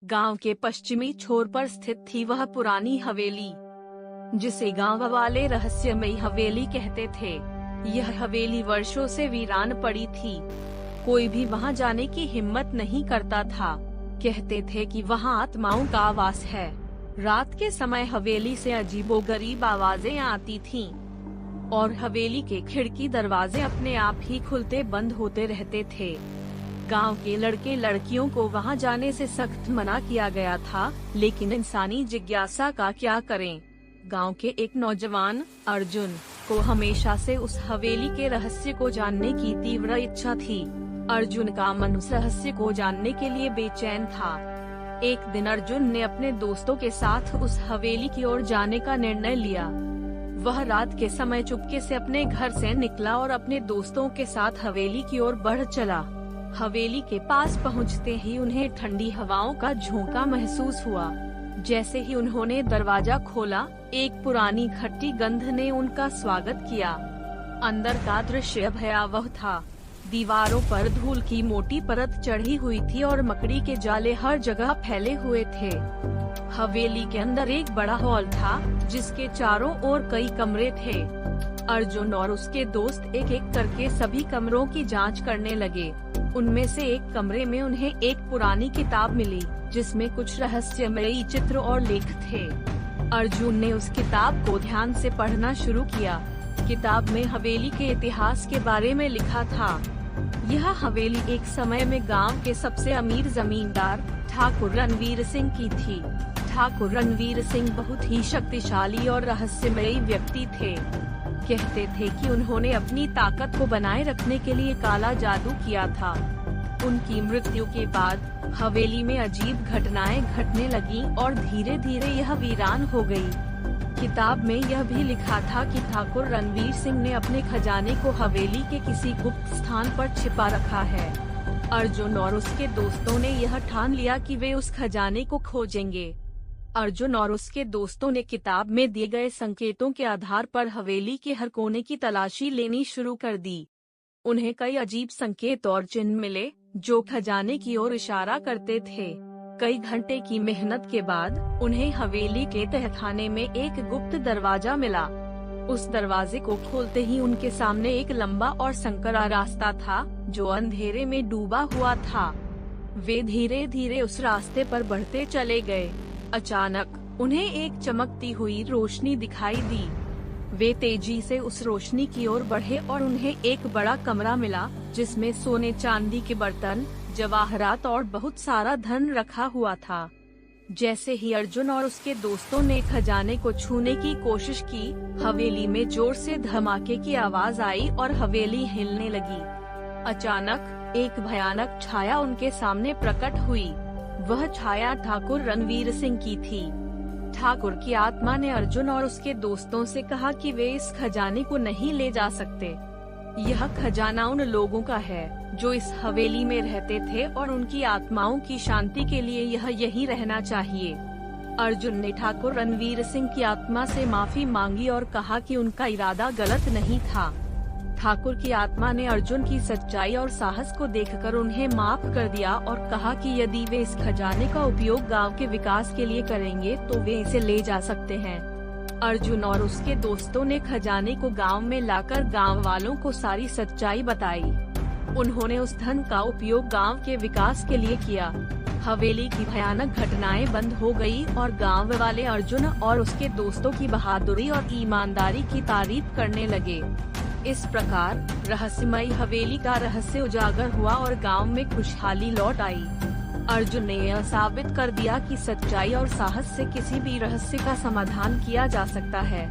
गांव के पश्चिमी छोर पर स्थित थी वह पुरानी हवेली, जिसे गांव वाले रहस्यमयी हवेली कहते थे। यह हवेली वर्षों से वीरान पड़ी थी। कोई भी वहां जाने की हिम्मत नहीं करता था। कहते थे कि वहां आत्माओं का आवास है। रात के समय हवेली से अजीबोगरीब आवाजें आती थीं, और हवेली के खिड़की दरवाजे अपने आप ही खुलते बंद होते रहते थे। गांव के लड़के लड़कियों को वहां जाने से सख्त मना किया गया था, लेकिन इंसानी जिज्ञासा का क्या करें। गांव के एक नौजवान अर्जुन को हमेशा से उस हवेली के रहस्य को जानने की तीव्र इच्छा थी। अर्जुन का मन उस रहस्य को जानने के लिए बेचैन था। एक दिन अर्जुन ने अपने दोस्तों के साथ उस हवेली की ओर जाने का निर्णय लिया। वह रात के समय चुपके से अपने घर से निकला और अपने दोस्तों के साथ हवेली की ओर बढ़ चला। हवेली के पास पहुंचते ही उन्हें ठंडी हवाओं का झोंका महसूस हुआ। जैसे ही उन्होंने दरवाजा खोला, एक पुरानी खट्टी गंध ने उनका स्वागत किया। अंदर का दृश्य भयावह था। दीवारों पर धूल की मोटी परत चढ़ी हुई थी और मकड़ी के जाले हर जगह फैले हुए थे। हवेली के अंदर एक बड़ा हॉल था, जिसके चारों ओर कई कमरे थे। अर्जुन और उसके दोस्त एक एक करके सभी कमरों की जांच करने लगे। उनमें से एक कमरे में उन्हें एक पुरानी किताब मिली, जिसमें कुछ रहस्यमयी चित्र और लेख थे। अर्जुन ने उस किताब को ध्यान से पढ़ना शुरू किया। किताब में हवेली के इतिहास के बारे में लिखा था। यह हवेली एक समय में गांव के सबसे अमीर जमींदार ठाकुर रणवीर सिंह की थी। ठाकुर रणवीर सिंह बहुत ही शक्तिशाली और रहस्यमयी व्यक्ति थे। कहते थे कि उन्होंने अपनी ताकत को बनाए रखने के लिए काला जादू किया था। उनकी मृत्यु के बाद हवेली में अजीब घटनाएं घटने लगीं और धीरे धीरे यह वीरान हो गई। किताब में यह भी लिखा था कि ठाकुर रणवीर सिंह ने अपने खजाने को हवेली के किसी गुप्त स्थान पर छिपा रखा है। अर्जुन और उसके दोस्तों ने यह ठान लिया कि वे उस खजाने को खोजेंगे। अर्जुन और उसके दोस्तों ने किताब में दिए गए संकेतों के आधार पर हवेली के हर कोने की तलाशी लेनी शुरू कर दी। उन्हें कई अजीब संकेत और चिन्ह मिले, जो खजाने की ओर इशारा करते थे। कई घंटे की मेहनत के बाद उन्हें हवेली के तहखाने में एक गुप्त दरवाजा मिला। उस दरवाजे को खोलते ही उनके सामने एक लंबा और संकरा रास्ता था, जो अंधेरे में डूबा हुआ था। वे धीरे धीरे उस रास्ते पर बढ़ते चले गए। अचानक उन्हें एक चमकती हुई रोशनी दिखाई दी। वे तेजी से उस रोशनी की ओर बढ़े और उन्हें एक बड़ा कमरा मिला, जिसमें सोने चांदी के बर्तन, जवाहरात और बहुत सारा धन रखा हुआ था। जैसे ही अर्जुन और उसके दोस्तों ने खजाने को छूने की कोशिश की, हवेली में जोर से धमाके की आवाज आई और हवेली हिलने लगी। अचानक एक भयानक छाया उनके सामने प्रकट हुई। वह छाया ठाकुर रणवीर सिंह की थी। ठाकुर की आत्मा ने अर्जुन और उसके दोस्तों से कहा कि वे इस खजाने को नहीं ले जा सकते। यह खजाना उन लोगों का है जो इस हवेली में रहते थे और उनकी आत्माओं की शांति के लिए यह यहीं रहना चाहिए। अर्जुन ने ठाकुर रणवीर सिंह की आत्मा से माफी मांगी और कहा कि उनका इरादा गलत नहीं था। ठाकुर की आत्मा ने अर्जुन की सच्चाई और साहस को देखकर उन्हें माफ कर दिया और कहा कि यदि वे इस खजाने का उपयोग गांव के विकास के लिए करेंगे तो वे इसे ले जा सकते हैं। अर्जुन और उसके दोस्तों ने खजाने को गांव में लाकर गांव वालों को सारी सच्चाई बताई। उन्होंने उस धन का उपयोग गांव के विकास के लिए किया। हवेली की भयानक घटनाएं बंद हो गई और गांव वाले अर्जुन और उसके दोस्तों की बहादुरी और ईमानदारी की तारीफ करने लगे। इस प्रकार रहस्यमयी हवेली का रहस्य उजागर हुआ और गांव में खुशहाली लौट आई। अर्जुन ने यह साबित कर दिया कि सच्चाई और साहस से किसी भी रहस्य का समाधान किया जा सकता है।